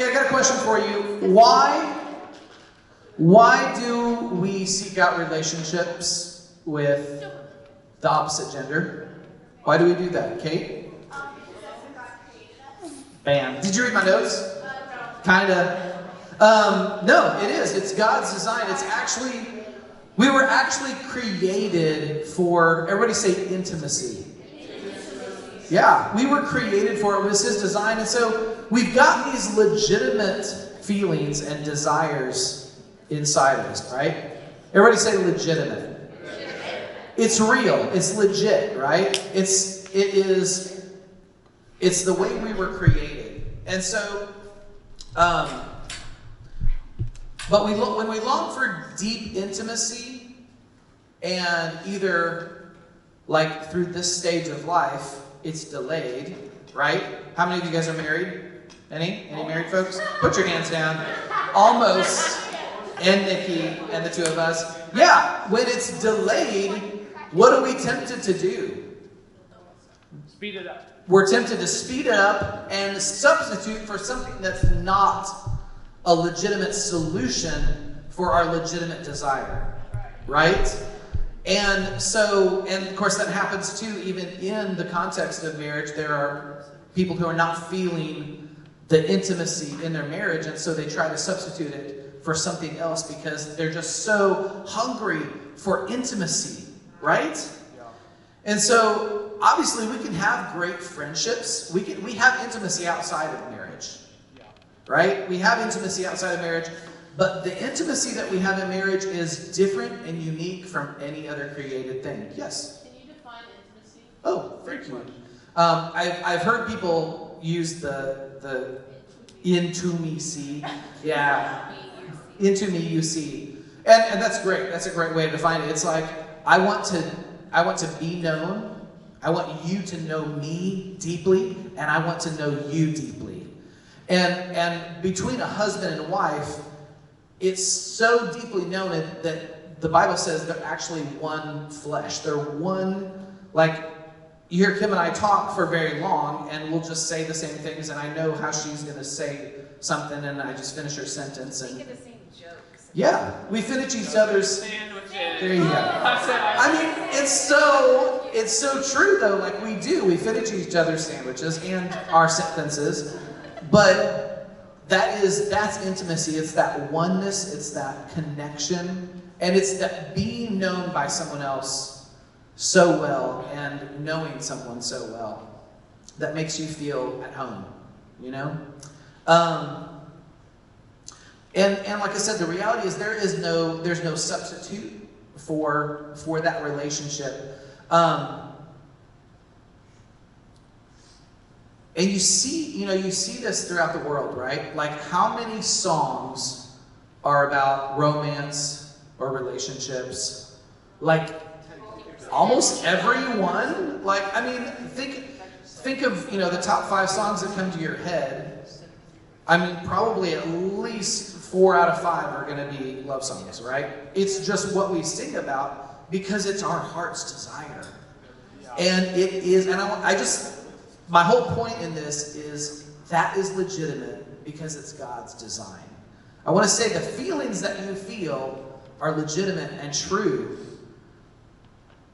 Okay, I got a question for you. Why do we seek out relationships with the opposite gender? Why do we do that, Kate? Bam. Did you read my notes? Kinda. No, it is. It's God's design. It's actually, we were actually created for, everybody say intimacy. Yeah, we were created for it. It was His design. And so we've got these legitimate feelings and desires inside of us, right? Everybody say legitimate. It's real. It's legit, right? It's the way we were created. And so, but when we long for deep intimacy, and either like through this stage of life, it's delayed, right? How many of you guys are married? Any married folks? Put your hands down. Almost. And Nikki and the two of us. Yeah, when it's delayed, what are we tempted to do? Speed it up. We're tempted to speed it up and substitute for something that's not a legitimate solution for our legitimate desire, right? And so, and of course that happens too, even in the context of marriage. There are people who are not feeling the intimacy in their marriage, and so they try to substitute it for something else because they're just so hungry for intimacy, right? Yeah. And so, obviously, we can have great friendships. We have intimacy outside of marriage, right? We have intimacy outside of marriage, but the intimacy that we have in marriage is different and unique from any other created thing. Yes? Can you define intimacy? Oh, thank you. I've heard people use the intimacy. Yeah. Into me you see. And that's great. That's a great way to define it. It's like, I want to be known. I want you to know me deeply, and I want to know you deeply. And between a husband and wife, it's so deeply known that the Bible says they're actually one flesh. They're one, like, you hear Kim and I talk for very long, and we'll just say the same things, and I know how she's going to say something, and I just finish her sentence. And think of the same jokes. yeah, we finish each other's. Sandwiches. There you go. I mean, it's so true though. Like we do, we finish each other's sandwiches and our sentences, but that's intimacy. It's that oneness. It's that connection, and it's that being known by someone else so well and knowing someone so well that makes you feel at home. You know. And like I said, the reality is there's no substitute for that relationship. And you see this throughout the world, right? Like how many songs are about romance or relationships? Like almost every one. Like I mean, think of the top 5 songs that come to your head. I mean, probably at least 4 out of 5 are going to be love songs, right? It's just what we sing about because it's our heart's desire. And it is, and my whole point in this is that is legitimate because it's God's design. I want to say the feelings that you feel are legitimate and true.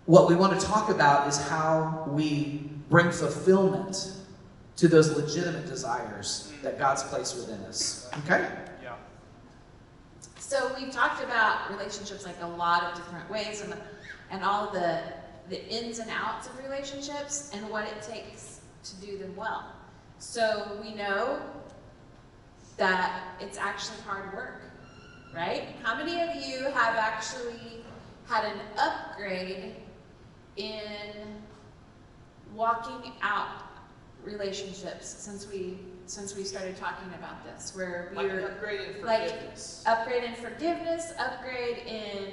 What we want to talk about is how we bring fulfillment to those legitimate desires that God's placed within us. Okay? Yeah. So we've talked about relationships like a lot of different ways and all of the ins and outs of relationships and what it takes to do them well. So we know that it's actually hard work, right? How many of you have actually had an upgrade in walking out relationships since we started talking about this, where we were upgrade in forgiveness, upgrade in forgiveness, upgrade in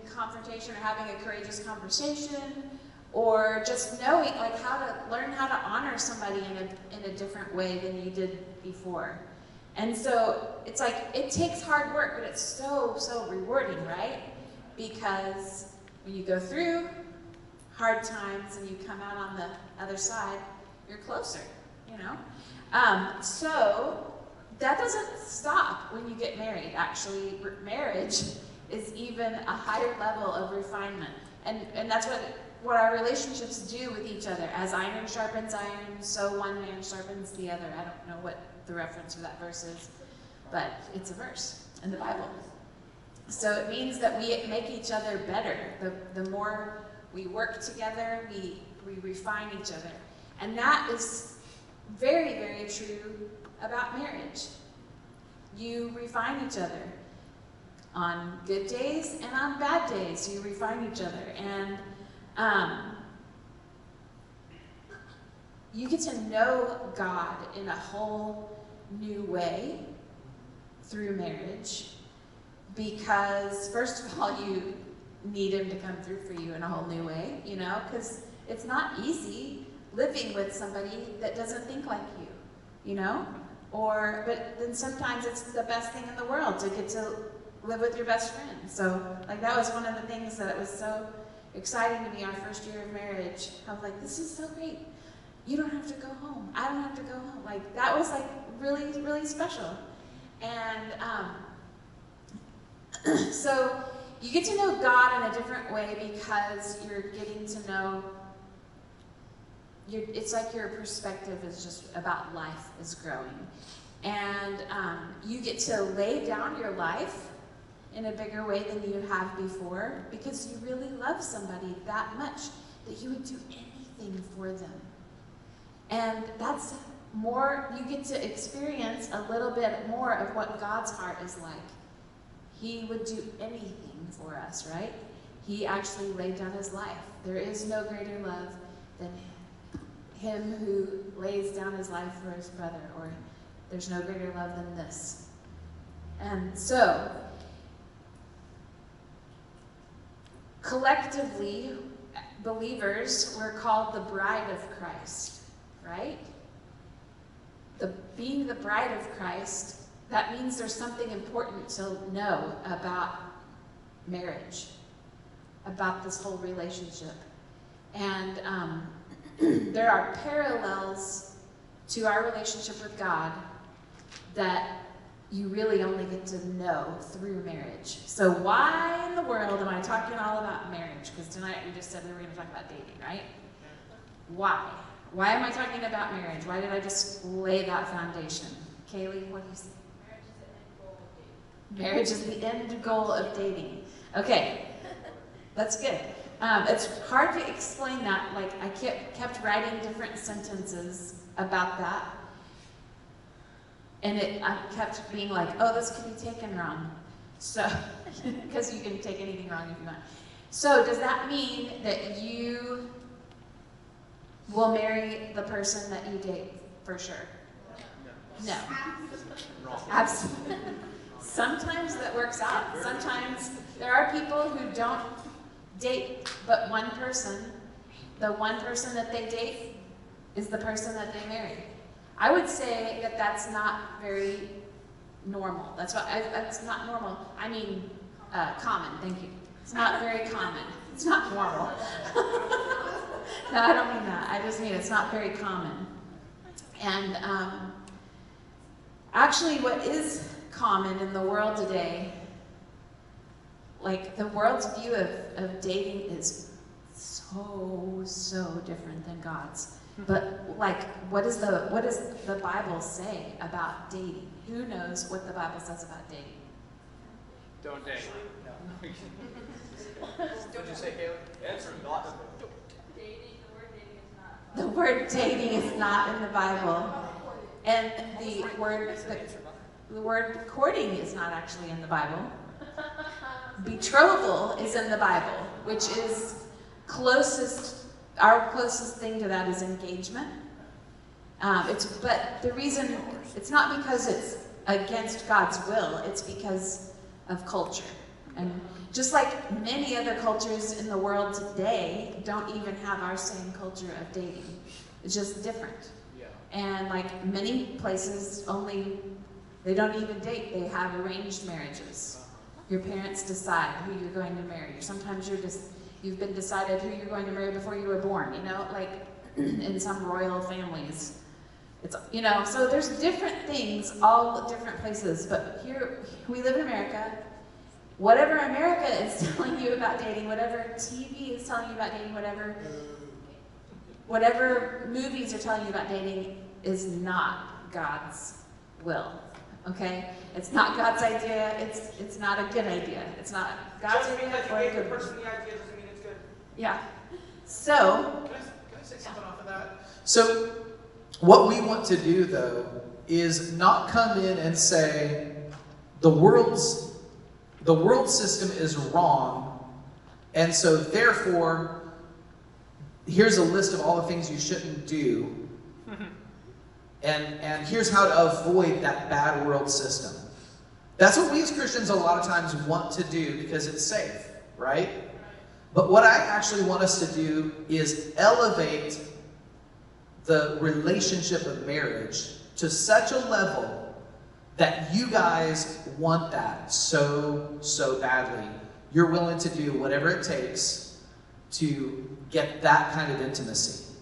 confrontation or having a courageous conversation, or just knowing like learn how to honor somebody in a different way than you did before. And so it's like it takes hard work, but it's so rewarding, right? Because when you go through hard times and you come out on the other side, you're closer, you know? So that doesn't stop when you get married. Actually, marriage is even a higher level of refinement. And that's what our relationships do with each other. As iron sharpens iron, so one man sharpens the other. I don't know what the reference for that verse is, but it's a verse in the Bible. So it means that we make each other better. The more we work together, we refine each other. And that is very, very true about marriage. You refine each other. On good days and on bad days, you refine each other. And you get to know God in a whole new way through marriage, because first of all, you need him to come through for you in a whole new way, you know, because it's not easy living with somebody that doesn't think like you know, but then sometimes it's the best thing in the world to get to live with your best friend. So like that was one of the things that was so exciting to me our first year of marriage. I was like, this is so great. You don't have to go home. I don't have to go home. Like that was like really, really special. And so you get to know God in a different way because you're getting to know, it's like your perspective is just about life is growing. And you get to lay down your life in a bigger way than you have before, because you really love somebody that much that you would do anything for them. And that's more, you get to experience a little bit more of what God's heart is like. He would do anything for us, right? He actually laid down his life. There is no greater love than him who lays down his life for his brother, or there's no greater love than this. And so, collectively, believers, we're called the bride of Christ, right? Being the bride of Christ, that means there's something important to know about marriage, about this whole relationship. And there are parallels to our relationship with God that you really only get to know through marriage. So why in the world am I talking all about marriage? Because tonight we just said we were going to talk about dating, right? Why? Why am I talking about marriage? Why did I just lay that foundation? Kaylee, what do you say? Marriage is the end goal of dating. Okay, that's good. It's hard to explain that. Like, I kept writing different sentences about that. And I kept being like, oh, this could be taken wrong. So, because you can take anything wrong if you want. So, does that mean that you will marry the person that you date for sure? No. Absolutely. Sometimes that works out. Sometimes there are people who don't date but one person. The one person that they date is the person that they marry. I would say that that's not very normal. That's not normal. I mean, common. Thank you. It's not very common. It's not normal. No, I don't mean that. I just mean it's not very common. And actually, what is common in the world today, like the world's view of dating is so different than God's. But like, what does the Bible say about dating? Who knows what the Bible says about dating? Don't date. No. What'd you say, Caleb? Answer not. The word dating is not in the Bible. And the word courting is not actually in the Bible. Betrothal is in the Bible, which is our closest thing to that is engagement. But the reason, it's not because it's against God's will, it's because of culture. And just like many other cultures in the world today don't even have our same culture of dating. It's just different. Yeah. And like many places they don't even date, they have arranged marriages. Your parents decide who you're going to marry. Sometimes you've been decided who you're going to marry before you were born, you know, like in some royal families. It's, you know, so there's different things, all different places, but here, we live in America. Whatever America is telling you about dating, whatever TV is telling you about dating, whatever movies are telling you about dating is not God's will, okay? It's not God's idea, it's not a good idea. It's not God's idea or a good one. Just because you gave the person the idea doesn't mean it's good. Yeah, so, Can I say something off of that? So, what we want to do, though, is not come in and say the world system is wrong, and so therefore, here's a list of all the things you shouldn't do, and here's how to avoid that bad world system. That's what we as Christians a lot of times want to do because it's safe, right? But what I actually want us to do is elevate the relationship of marriage to such a level that you guys want that so badly. You're willing to do whatever it takes to get that kind of intimacy.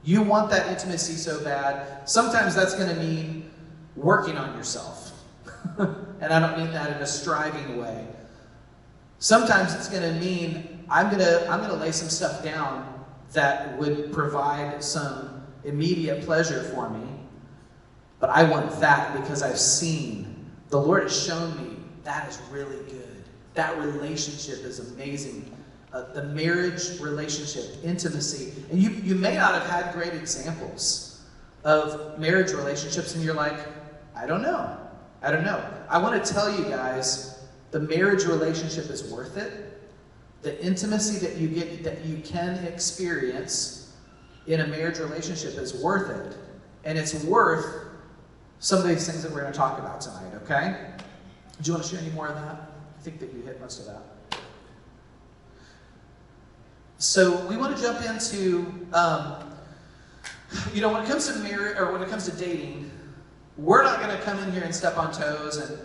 You want that intimacy so bad. Sometimes that's going to mean working on yourself. And I don't mean that in a striving way. Sometimes it's going to mean I'm going to lay some stuff down that would provide some immediate pleasure for me. But I want that because I've seen, the Lord has shown me that is really good. That relationship is amazing. The marriage relationship, intimacy. And you may not have had great examples of marriage relationships and you're like, I don't know. I want to tell you guys, the marriage relationship is worth it. The intimacy that you get, that you can experience in a marriage relationship is worth it. And it's worth some of these things that we're going to talk about tonight, okay? Do you want to share any more of that? I think that you hit most of that. So we want to jump into, when it comes to marriage, or when it comes to dating, we're not going to come in here and step on toes, and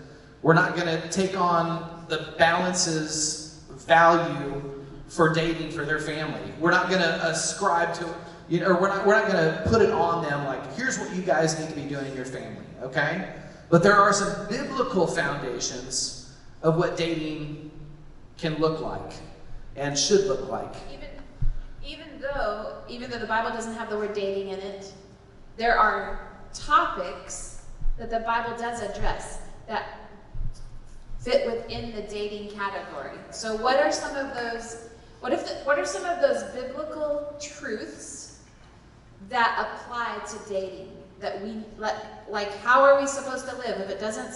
we're not going to take on the balance's value for dating for their family. We're not going to ascribe to, or we're not going to put it on them like, here's what you guys need to be doing in your family, okay? But there are some biblical foundations of what dating can look like and should look like. Even though the Bible doesn't have the word dating in it, there are topics that the Bible does address that fit within the dating category. So what are some of those, what are some of those biblical truths that apply to dating? That we, like how are we supposed to live? If it doesn't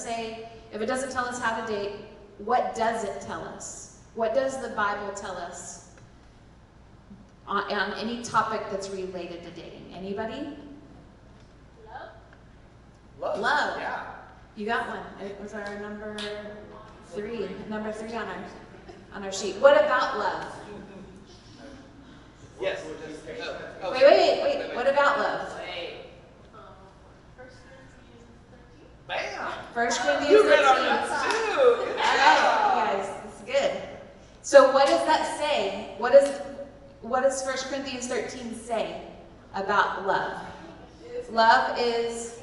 tell us how to date, what does it tell us? What does the Bible tell us on any topic that's related to dating? Anybody? Love. Yeah. You got one. It was our number three on our sheet. What about love? Yes. Wait. What about love? Bam! 1 Corinthians 13. You read our notes too. All right, guys, this is good. So what does that say? What does 1 Corinthians 13 say about love? Love is,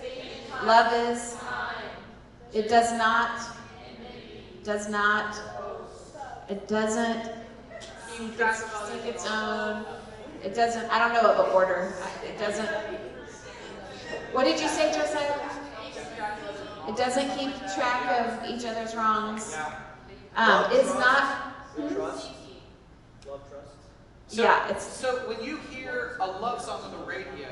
it doesn't seek its own, it doesn't, I don't know what order, it doesn't, what did you say, Josiah? It doesn't keep track of each other's wrongs. It's not, Trust. Love, trust. yeah, it's, So when you hear a love song on the radio,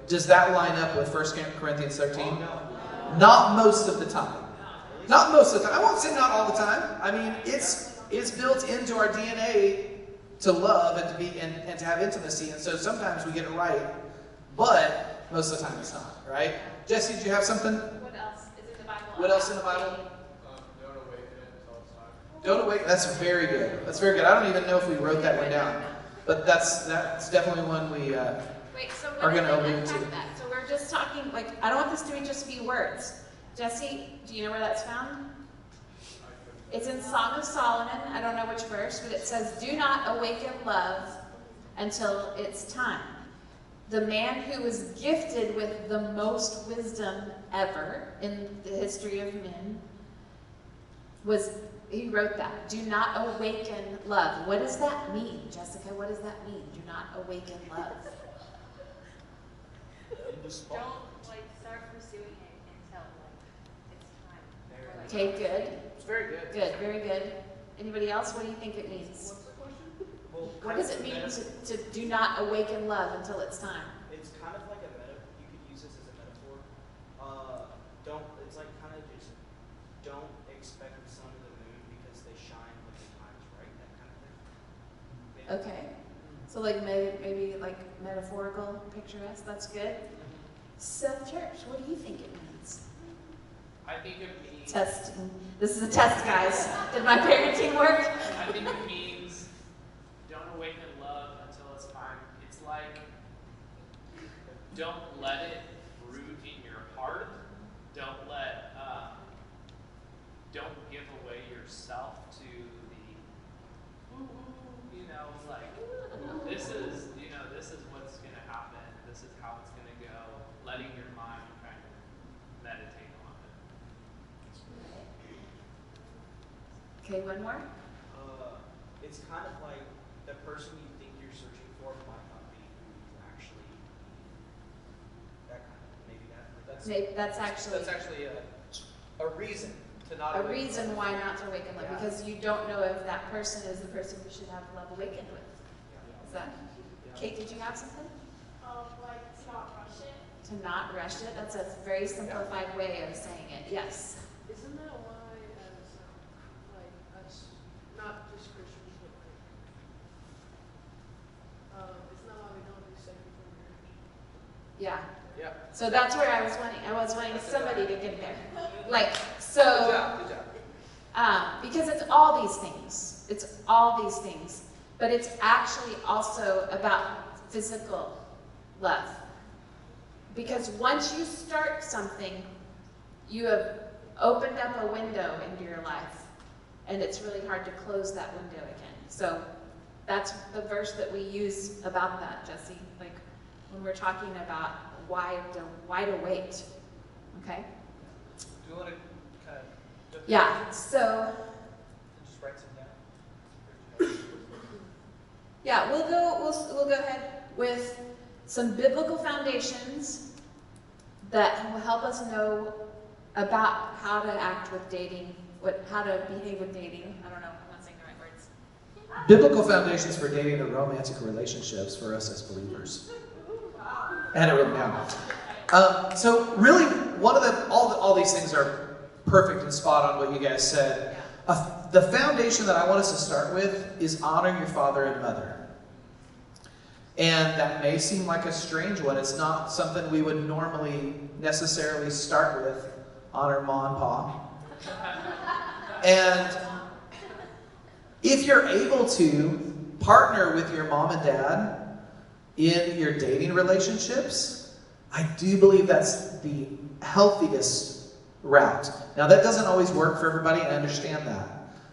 does that line up with 1 Corinthians 13? Oh, no. Not most of the time. Not most of the time. I won't say not all the time. I mean, it's built into our DNA to love and to be and to have intimacy, and so sometimes we get it right, but most of the time it's not, right? Jesse, did you have something? what else is in the Bible? What else in the Bible? Don't awaken it until it's time. Don't awake. That's very good. That's very good. I don't even know if we wrote that one down, but that's definitely one we. Wait, so are what gonna is allude it to. that? So we're just talking, like, I don't want this to just be words. Jesse, do you know where that's found? It's in Song of Solomon. I don't know which verse, but it says, "Do not awaken love until it's time. The man who was gifted with the most wisdom ever in the history of men he wrote that. Do not awaken love. What does that mean, Jessica? What does that mean? Do not awaken love. Don't start pursuing it until it's time. Okay, good. It's very good. Good, very good. Anybody else? What do you think it means? What's the question? Well, What does it mean to do not awaken love until it's time? It's kind of like a metaphor. You could use this as a metaphor. It's like kind of just don't expect the sun or the moon because they shine when the time's right, that kind of thing. Maybe. Okay. So like maybe like metaphorical, picturesque, that's good. Seth Church, what do you think it means? I think it means. Testing. This is a test, guys. Did my parenting work? I think it means don't awaken love until it's time. It's like don't let it root in your heart. Don't give away yourself to the like this is what's gonna happen. This is how it's gonna go. Letting your mind kind of meditate on it. Okay, one more. It's kind of like the person you think you're searching for might not be who you actually need. That kind of, maybe that's Maybe that's actually a reason to not a awaken. reason why not to awaken love, Yeah. because you don't know if that person is the person you should have love awakened with. Is that? Kate, did you have something? Like to not rush it. To not rush it. That's a very simplified way of saying it. Yes. Isn't that why, as us, not just Christians, but isn't that why we don't do sex before marriage? Yeah. Yeah. So that's where I was wanting. I was wanting somebody to get there. Like Good so. job. Good job. Because it's all these things. It's all these things. But it's actually also about physical love. Because once you start something, you have opened up a window into your life. And it's really hard to close that window again. So that's the verse that we use about that, Jesse. Like when we're talking about why to wait. Okay? Do you want to kind of Yeah, so just write some down? yeah, we'll go ahead with some biblical foundations that will help us know about how to act with dating, how to behave with dating. I don't know, I'm not saying the right words. Biblical foundations for dating and romantic relationships for us as believers. I had it written down. So really, all these things are perfect and spot on what you guys said. The foundation that I want us to start with is honor your father and mother. And that may seem like a strange one. It's not something we would normally necessarily start with. Honor mom and pa. And if you're able to partner with your mom and dad in your dating relationships, I do believe that's the healthiest route. Now, that doesn't always work for everybody, and I understand that.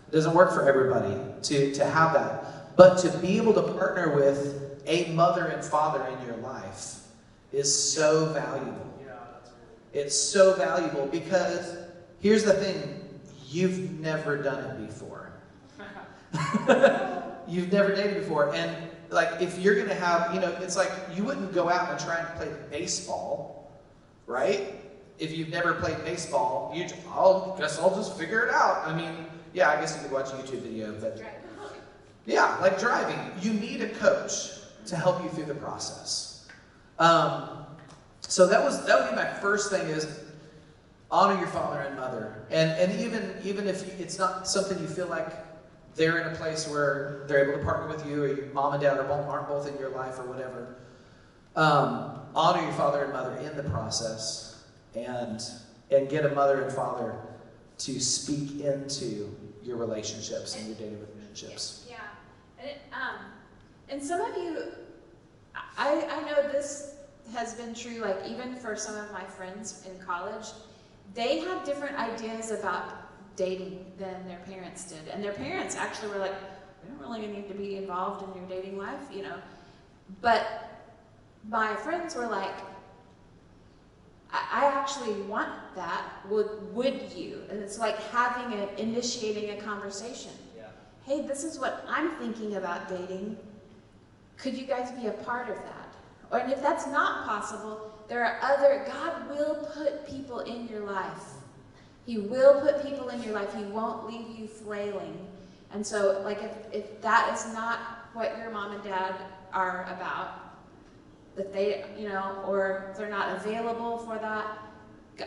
It doesn't work for everybody to have that. But to be able to partner with a mother and father in your life is so valuable. Yeah, that's right. It's so valuable because here's the thing, you've never done it before. You've never dated before, and like if you're gonna have, it's like you wouldn't go out and try and play baseball, right? If you've never played baseball, I'll just figure it out. I mean, yeah, I guess you could watch a YouTube video, but yeah, like driving, you need a coach to help you through the process. So that would be my first thing is honor your father and mother, and even if it's not something you feel like they're in a place where they're able to partner with you, or your mom and dad aren't both in your life or whatever. Honor your father and mother in the process, and get a mother and father to speak into your relationships and your dating relationships. Yeah. And some of you, I know this has been true, like even for some of my friends in college, they had different ideas about dating than their parents did. And their parents actually were like, we don't really need to be involved in your dating life, But my friends were like, I actually want that. Would you? And it's like initiating a conversation. Yeah. Hey, this is what I'm thinking about dating. Could you guys be a part of that? And if that's not possible, God will put people in your life. He will put people in your life. He won't leave you flailing. And so, like, if that is not what your mom and dad are about, that they, or if they're not available for that,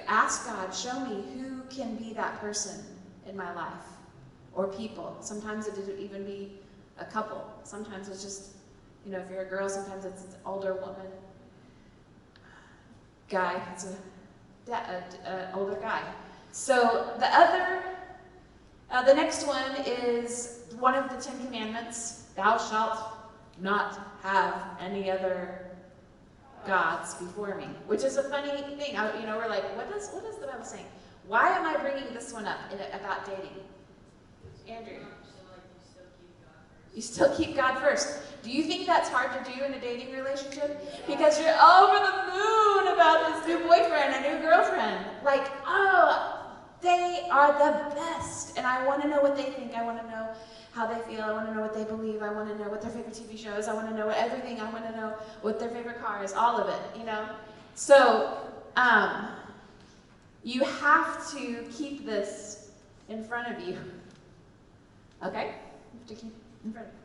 ask God, show me who can be that person in my life, or people. Sometimes it would even be a couple. Sometimes it's just, if you're a girl, sometimes it's an older woman, guy, it's an older guy. So the next one is one of the 10 Commandments, thou shalt not have any other gods before me, which is a funny thing. We're like, what is the Bible saying? Why am I bringing this one up about dating? Andrew. You still keep God first. Do you think that's hard to do in a dating relationship? Because you're over the moon about this new boyfriend and new girlfriend. Like, they are the best. And I want to know what they think. I want to know how they feel. I want to know what they believe. I want to know what their favorite TV show is. I want to know everything. I want to know what their favorite car is. All of it, So, you have to keep this in front of you. Okay? You have to keep it in front of you.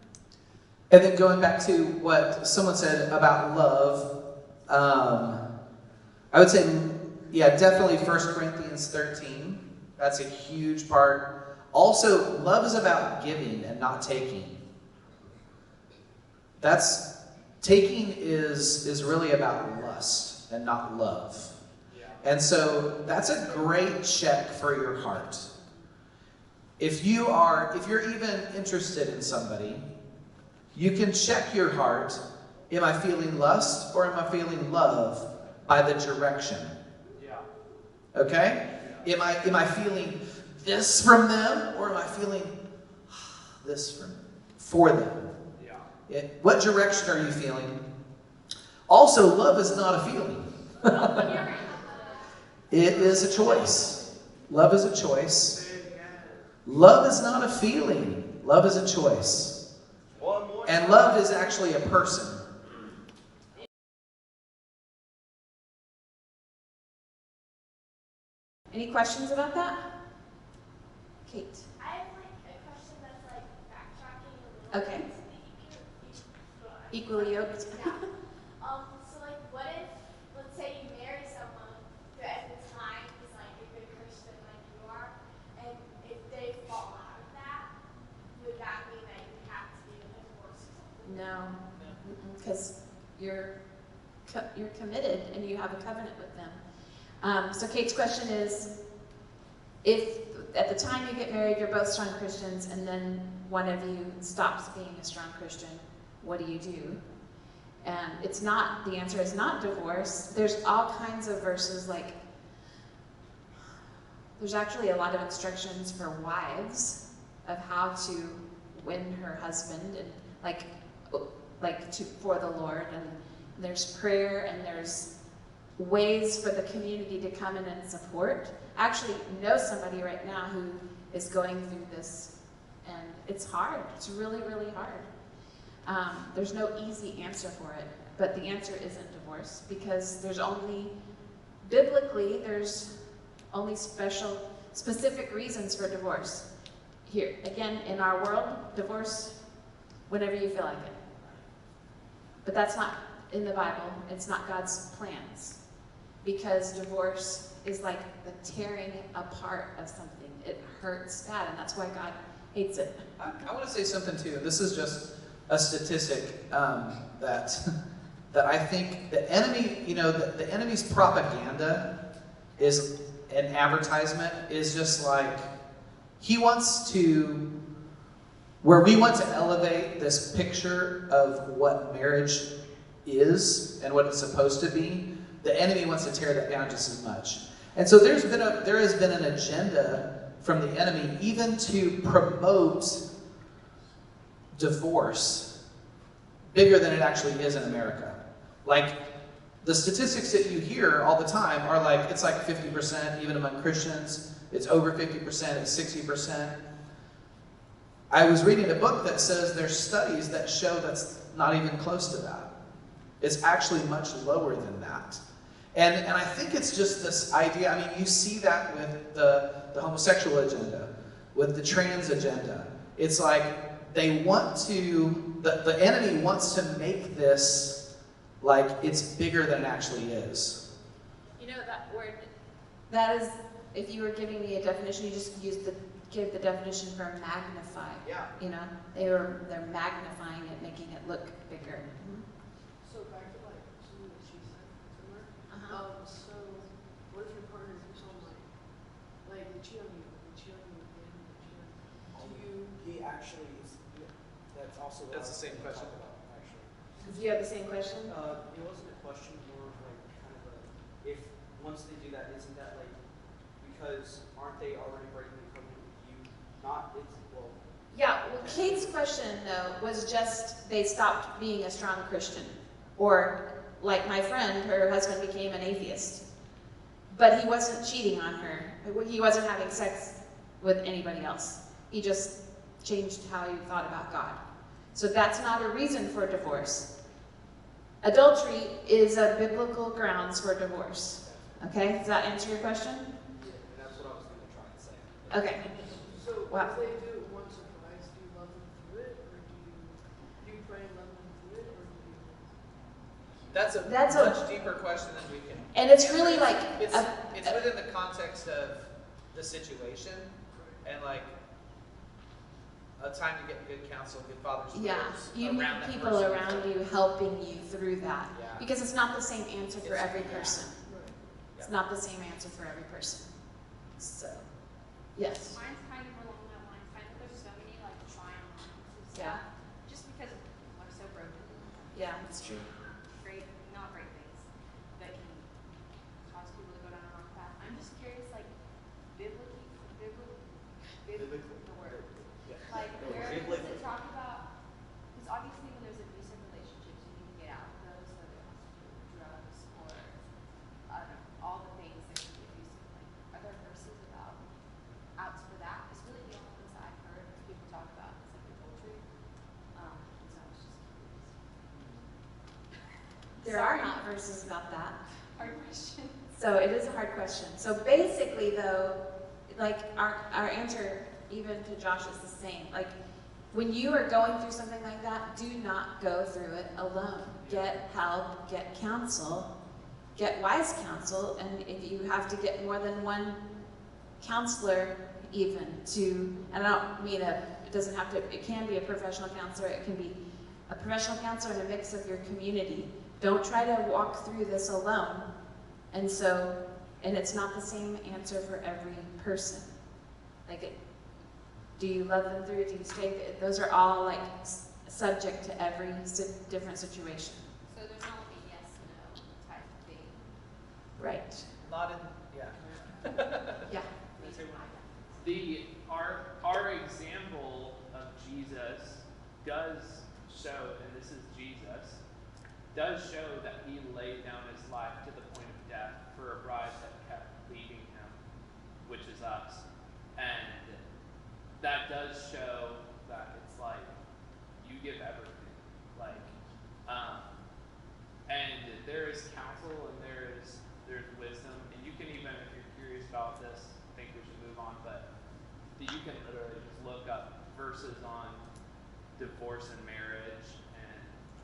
And then going back to what someone said about love, I would say, definitely 1 Corinthians 13. That's a huge part. Also, love is about giving and not taking. Taking is really about lust and not love. Yeah. And so that's a great check for your heart. If you're even interested in somebody, you can check your heart. Am I feeling lust or am I feeling love by the direction? Yeah. Okay? Am I feeling this from them or am I feeling this for them? Yeah. What direction are you feeling? Also, love is not a feeling. It is a choice. Love is a choice. Love is not a feeling. Love is a choice. And love is actually a person. Any questions about that? Kate. I have a question that's backtracking a little Okay. bit to Equally yoked. Yeah. So what if, let's say you marry someone who at the time is a good Christian like you are, and if they fall out of that, would that mean that you have to be divorced or something? No, because you're committed and you have a covenant with them. So Kate's question is, if at the time you get married, you're both strong Christians, and then one of you stops being a strong Christian, what do you do? And the answer is not divorce. There's all kinds of verses, there's actually a lot of instructions for wives of how to win her husband, and for the Lord, and there's prayer, and there's ways for the community to come in and support. I actually know somebody right now who is going through this, and it's hard. It's really, really hard. There's no easy answer for it, but the answer isn't divorce, because there's only specific reasons for divorce. Here, again, in our world, divorce whenever you feel like it. But that's not in the Bible. It's not God's plans. Because divorce is like the tearing apart of something. It hurts bad, and that's why God hates it. I want to say something too. This is just a statistic that I think the enemy, the enemy's propaganda is an advertisement is just like he wants to, where we want to elevate this picture of what marriage is and what it's supposed to be. The enemy wants to tear that down just as much. And so there has been an agenda from the enemy even to promote divorce bigger than it actually is in America. Like, the statistics that you hear all the time are like, it's like 50%, even among Christians. It's over 50%, it's 60%. I was reading a book that says there's studies that show that's not even close to that. It's actually much lower than that. And I think it's just this idea, I mean, you see that with the homosexual agenda, with the trans agenda. It's like they want to, the enemy wants to make this like it's bigger than it actually is. You know that word, that is, if you were giving me a definition, you just give the definition for magnify. Yeah. You know, they're magnifying it, making it look bigger. So back to like something that she said, similar. So what if your partner do something like they cheat on you, again, He actually is, that's also what That's I was the same gonna question. talk about, actually. Do you have the same question? It wasn't a question, more of like kind of a, if once they do that, isn't that like, because aren't they already breaking the covenant with you? Not, it's, well, Yeah, well, Kate's question, though, was just they stopped being a strong Christian. Or, like my friend, her husband became an atheist. But he wasn't cheating on her. He wasn't having sex with anybody else. He just changed how he thought about God. So that's not a reason for divorce. Adultery is a biblical grounds for divorce. Okay, does that answer your question? and that's what I was gonna try and say. Okay. So Wow. if they do it once or twice, do you love them through it, or do you pray and love them through it, or do you? That's That's a- much deeper question than we can. And it's really like It's a- within the context of the situation and like a time to get good counsel, good father's yeah, prayers you need around that people person. around you helping you through that. Yeah. Because it's not the same answer for It's- every yeah. person. Right. It's not the same answer for every person. So, yes. Mine's kind of along that line. Kind of there's so many like triumphs and Yeah. stuff. Just because people are so broken. Yeah, it's true. Great, not great things that can cause people to go down the wrong path. I'm just curious, like biblically, the word. Yeah. Like No, where biblically. does it talk about? Because obviously when there's abusive relationships, you need to get out of those, whether it has to do with drugs or I don't know, all the things that can be abusive. Like, are there verses about outs for that? It's really the only ones that I've heard people talk about is like adultery. So I was just curious. There are not verses about that. Hard question. So it is a hard question. So basically though, like our answer even to Josh is the same. Like when you are going through something like that, do not go through it alone. Get help, get counsel, get wise counsel, and if you have to get more than one counselor even to, and I don't mean it doesn't have to, it can be a professional counselor, it can be a professional counselor and a mix of your community. Don't try to walk through this alone. And it's not the same answer for every person. Like, do you love them through it? Do you stay? Those are all like subject to every different situation. So there's not like a yes, no type of thing. Right. Not in, yeah. Yeah. Our example of Jesus does show, and this is Jesus, does show that he laid down his life to the point of death for a bride that kept leaving him, which is us. And that does show that it's like you give everything. Like, and there is counsel and there's wisdom, and you can even, if you're curious about this, I think we should move on, but you can literally just look up verses on divorce and marriage, and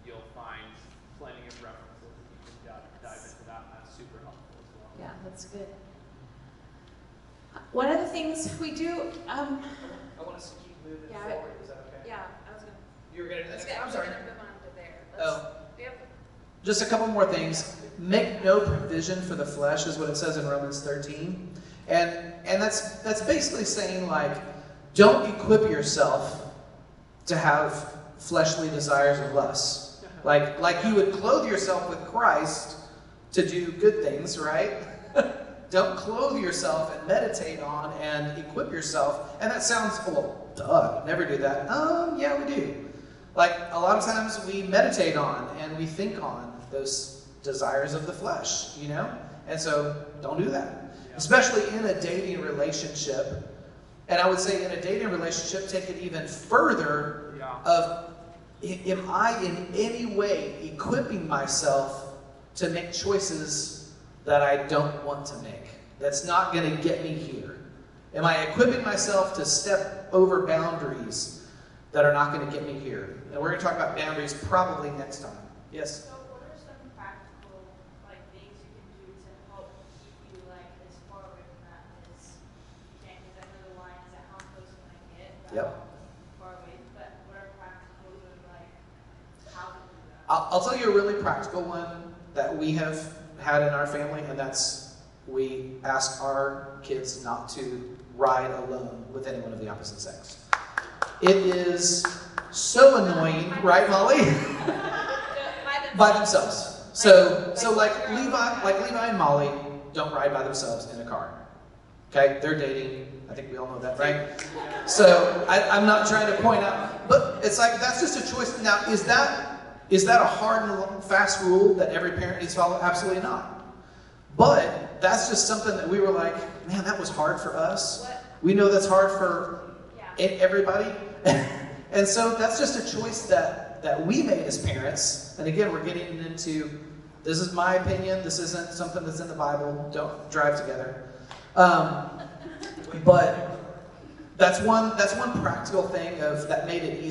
you'll find plenty of references, and you can dive into that, and that's super helpful as well. Yeah, that's good. One of the things we do, I want us to keep moving Yeah, forward, is that okay? yeah, I was gonna. You were gonna do Let's that? get, I'm sorry. We're gonna move on to there. Oh. We have, Just a couple more things. Make no provision for the flesh is what it says in Romans 13. And that's basically saying like, don't equip yourself to have fleshly desires or lusts. Like you would clothe yourself with Christ to do good things, right? Don't clothe yourself and meditate on and equip yourself. And that sounds, well, duh, never do that. Yeah, we do. Like, a lot of times we meditate on and we think on those desires of the flesh, you know? And so, don't do that. Especially in a dating relationship. And I would say in a dating relationship, take it even further of, am I in any way equipping myself to make choices that I don't want to make? That's not going to get me here. Am I equipping myself to step over boundaries that are not going to get me here? And we're going to talk about boundaries probably next time. Yes? So what are some practical like things you can do to help keep you like as far away from that as you can? Because I know the line is at how close can I get? Yep. Far away, but what are practical and like how to do that? I'll tell you a really practical one that we have had in our family, and that's we ask our kids not to ride alone with anyone of the opposite sex. It is so annoying, right, Molly? By themselves. So like Levi and Molly don't ride by themselves in a car. Okay, they're dating. I think we all know that, right? So I'm not trying to point out, but it's like that's just a choice. Now, is that a hard and fast rule that every parent needs to follow? Absolutely not. But that's just something that we were like, man, that was hard for us. What? We know that's hard for everybody. And so that's just a choice that we made as parents. And again, we're getting into, this is my opinion. This isn't something that's in the Bible. Don't drive together. But that's one practical thing that made it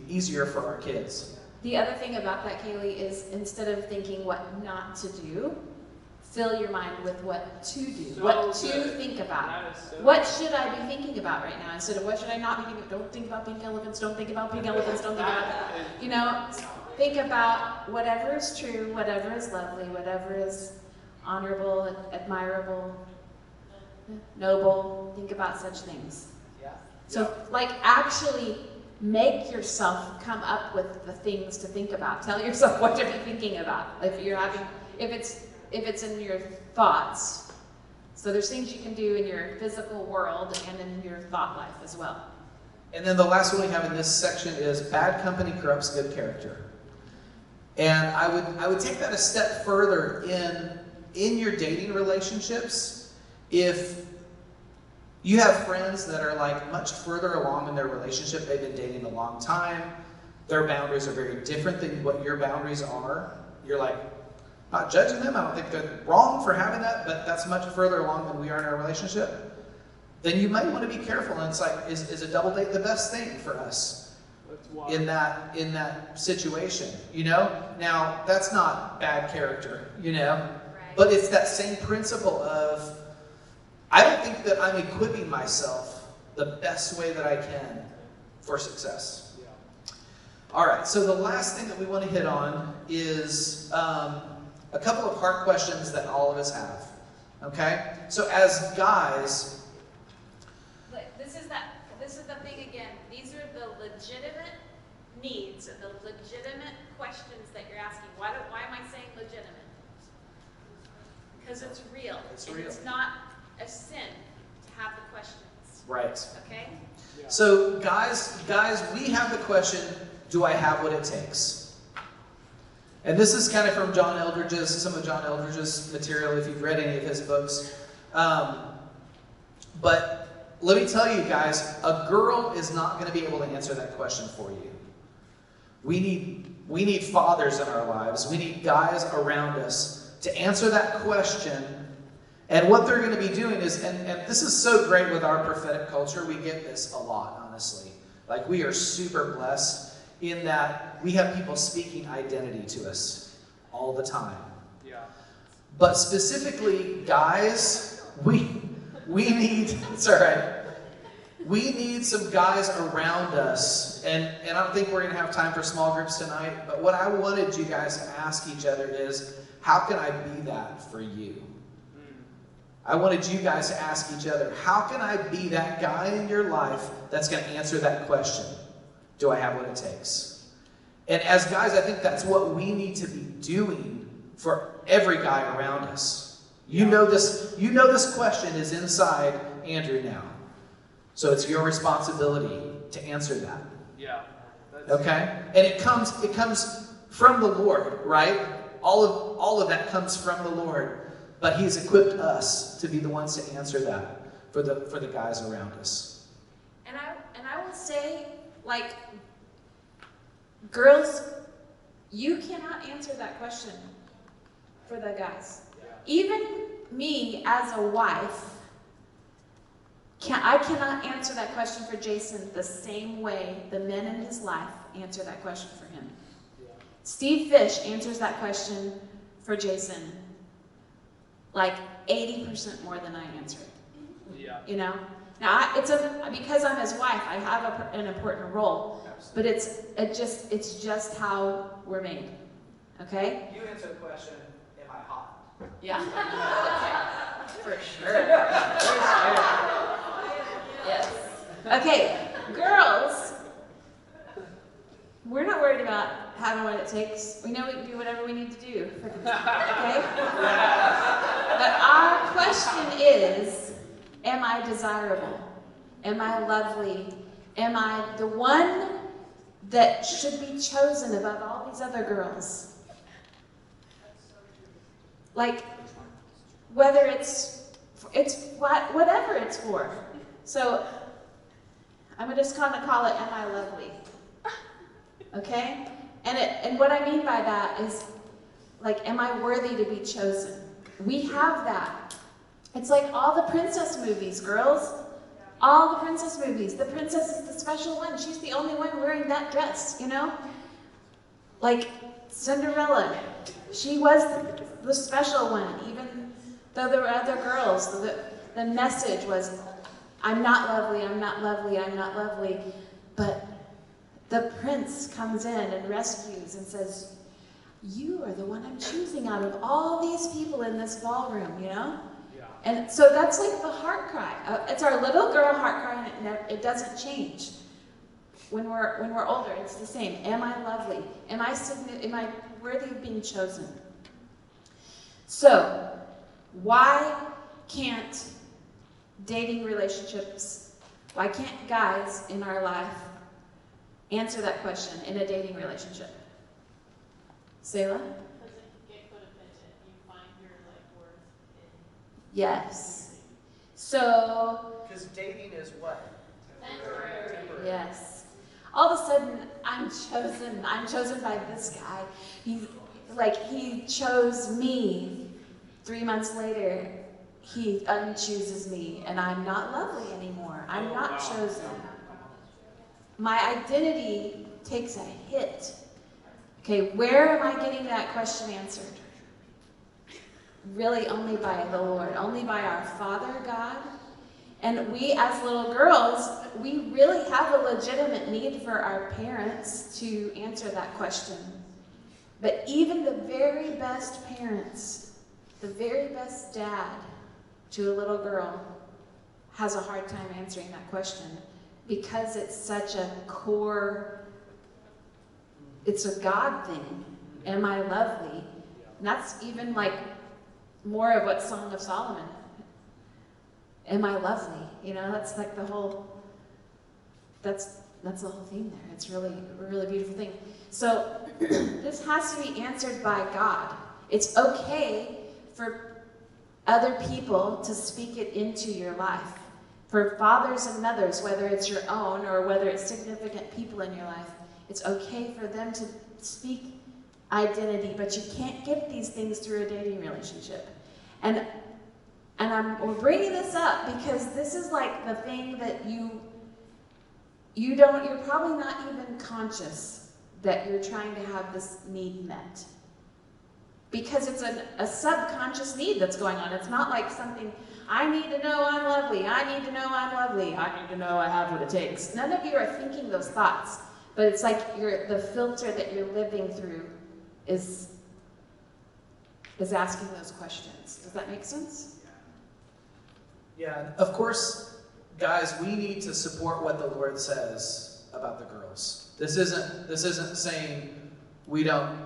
easier for our kids. The other thing about that, Kaylee, is instead of thinking what not to do, fill your mind with what to do, what to think about. What should I be thinking about right now? Instead of what should I not be thinking about? Don't think about pink elephants, don't think about pink elephants, don't think about that. You know, think about whatever is true, whatever is lovely, whatever is honorable, admirable, noble. Think about such things. Yeah. So, like, actually make yourself come up with the things to think about. Tell yourself what to be thinking about. If it's in your thoughts. So there's things you can do in your physical world and in your thought life as well. And then the last one we have in this section is bad company corrupts good character. And I would take that a step further in your dating relationships. If you have friends that are like much further along in their relationship, they've been dating a long time, their boundaries are very different than what your boundaries are. You're like, not judging them, I don't think they're wrong for having that, but that's much further along than we are in our relationship. Then you might want to be careful. And it's like, is a double date the best thing for us in that situation? You know? Now, that's not bad character, you know? Right. But it's that same principle of, I don't think that I'm equipping myself the best way that I can for success. Yeah. All right, so the last thing that we want to hit on is a couple of hard questions that all of us have. Okay? So as guys, This is the thing again. These are the legitimate needs and the legitimate questions that you're asking. Why am I saying legitimate? Because it's real. It's and real. It's not a sin to have the questions. right. Okay? Yeah. So guys, we have the question, do I have what it takes? And this is kind of from some of John Eldridge's material, if you've read any of his books. But let me tell you guys, a girl is not going to be able to answer that question for you. We need fathers in our lives. We need guys around us to answer that question. And what they're going to be doing is, and this is so great with our prophetic culture, we get this a lot, honestly. Like, we are super blessed in that we have people speaking identity to us all the time. Yeah. But specifically, guys, we need, it's all right. We need some guys around us, and I don't think we're going to have time for small groups tonight, but what I wanted you guys to ask each other is, how can I be that for you? I wanted you guys to ask each other, how can I be that guy in your life that's going to answer that question? Do I have what it takes? And as guys, I think that's what we need to be doing for every guy around us. You know this question is inside Andrew now. So it's your responsibility to answer that. Yeah, Okay? And it comes from the Lord, right? All of that comes from the Lord. But He's equipped us to be the ones to answer that for the guys around us. And I will say, like, girls, you cannot answer that question for the guys. Even me as a wife, I cannot answer that question for Jason the same way the men in his life answer that question for him. Steve Fish answers that question for Jason like 80% more than I answer it. Yeah. You know? Now, because I'm his wife, I have an important role. But it's just how we're made. Okay? You answer the question, am I hot? Yeah. For sure. For sure. Yes. Okay, girls, we're not worried about having what it takes. We know we can do whatever we need to do. Okay? But our question is, am I desirable? Am I lovely? Am I the one that should be chosen above all these other girls? Like, whether it's whatever it's for. So, I'm just gonna call it, am I lovely? Okay? And what I mean by that is, like, am I worthy to be chosen? We have that. It's like all the princess movies, girls. All the princess movies. The princess is the special one. She's the only one wearing that dress, you know? Like Cinderella. She was the special one, even though there were other girls. The message was, I'm not lovely, I'm not lovely, I'm not lovely. But the prince comes in and rescues and says, you are the one I'm choosing out of all these people in this ballroom, you know? And so that's like the heart cry. It's our little girl heart cry, and it doesn't change. When we're older, it's the same. Am I lovely? Am I worthy of being chosen? So, why can't dating relationships, why can't guys in our life answer that question in a dating relationship? Selah? Yes. So. Because dating is what? Temporary. Yes. All of a sudden, I'm chosen by this guy. He chose me. 3 months later, he unchooses me, and I'm not lovely anymore. I'm not chosen. My identity takes a hit. Okay, where am I getting that question answered? Really only by the Lord, only by our Father God. And we as little girls, we really have a legitimate need for our parents to answer that question. But even the very best parents, the very best dad to a little girl has a hard time answering that question because it's such a core, it's a God thing. Am I lovely? And that's even like more of what Song of Solomon. Am I lovely? You know, that's like the whole, that's the whole theme there. It's really a really beautiful thing. So this has to be answered by God. It's okay for other people to speak it into your life. For fathers and mothers, whether it's your own or whether it's significant people in your life, it's okay for them to speak identity, but you can't get these things through a dating relationship. And we're bringing this up because this is like the thing that you're probably not even conscious that you're trying to have this need met. Because it's a subconscious need that's going on. It's not like something, I need to know I'm lovely, I need to know I'm lovely, I need to know I have what it takes. None of you are thinking those thoughts, but it's like the filter that you're living through is asking those questions. Does that make sense? Yeah, of course, guys, we need to support what the Lord says about the girls. This isn't saying we don't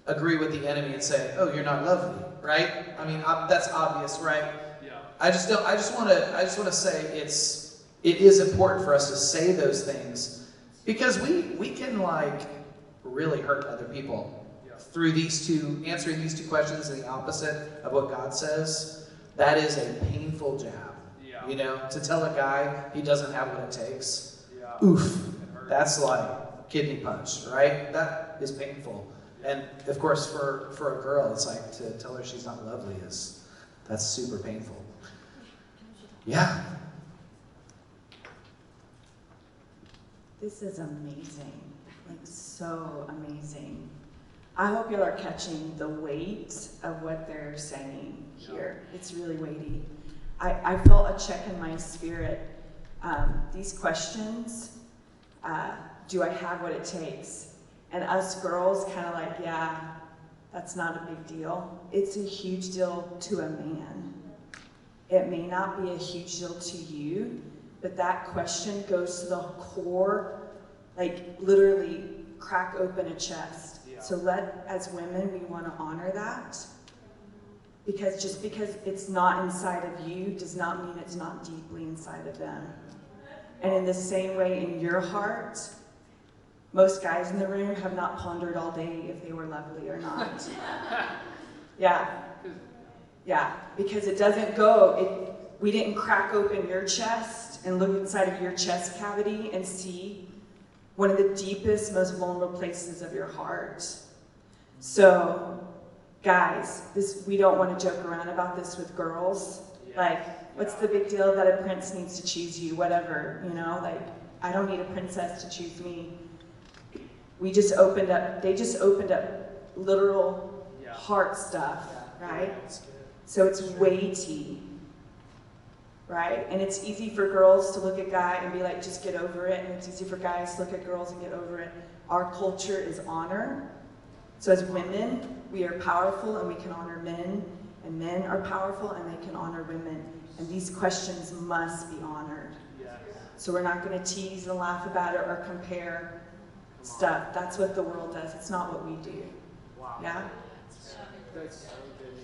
agree with the enemy and say, "Oh, you're not lovely," right? I mean, that's obvious, right? Yeah. I just want to say it is important for us to say those things Because we can like really hurt other people through answering these two questions and the opposite of what God says. That is a painful jab. Yeah. You know, to tell a guy he doesn't have what it takes. Yeah. Oof. It hurts. That's like kidney punch, right? That is painful. And of course, for a girl, it's like to tell her she's not lovely that's super painful. Yeah. This is amazing, like so amazing. I hope y'all are catching the weight of what they're saying here. It's really weighty. I felt a check in my spirit. These questions, do I have what it takes? And us girls kind of like, yeah, that's not a big deal. It's a huge deal to a man. It may not be a huge deal to you, but that question goes to the core, like literally crack open a chest. Yeah. So as women, we want to honor that. Because just because it's not inside of you does not mean it's not deeply inside of them. And in the same way, in your heart, most guys in the room have not pondered all day if they were lovely or not. Yeah. Yeah, because it doesn't go, we didn't crack open your chest and look inside of your chest cavity and see one of the deepest, most vulnerable places of your heart. So, guys, we don't want to joke around about this with girls. Like, what's the big deal that a prince needs to choose you, whatever, you know? Like, I don't need a princess to choose me. They just opened up literal heart stuff, right? So it's weighty, right? And it's easy for girls to look at guys and be like, just get over it. And it's easy for guys to look at girls and get over it. Our culture is honor. So as women, we are powerful and we can honor men. And men are powerful and they can honor women. And these questions must be honored. Yes. So we're not going to tease and laugh about it or compare stuff. That's what the world does. It's not what we do. Wow. Yeah? That's so good.